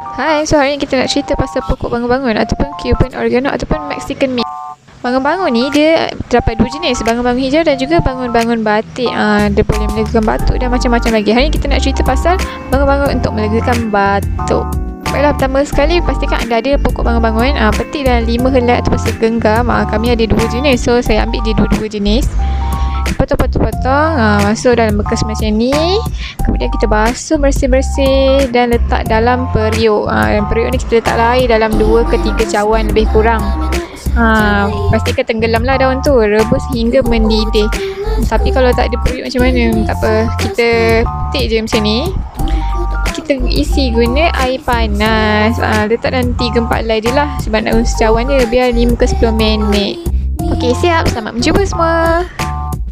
Hai, so hari ni kita nak cerita pasal pokok bangun-bangun ataupun Cuban oregano ataupun Mexican mint. Bangun-bangun ni dia terdapat dua jenis, bangun-bangun hijau dan juga bangun-bangun batik. Dia boleh melegakan batuk dan macam-macam lagi. Hari ni kita nak cerita pasal bangun-bangun untuk melegakan batuk. Baiklah, pertama sekali pastikan anda ada pokok bangun-bangun. Petik dalam 5 helai ataupun segenggam. Kami ada dua jenis, so saya ambil dia dua-dua jenis. Potong-potong, masuk dalam bekas macam ni. Kemudian kita basuh bersih-bersih dan letak dalam periuk. Dan periuk ni kita letak air dalam 2 ke 3 cawan lebih kurang. Pastikan tenggelamlah daun tu, rebus hingga mendidih. Tapi kalau tak ada periuk macam mana, tak apa, kita petik je macam ni. Kita isi guna air panas. Letak dalam 3-4 helai je lah, sebab nak usus cawan dia biar 5 ke 10 minit. Okey, siap. Selamat mencuba semua.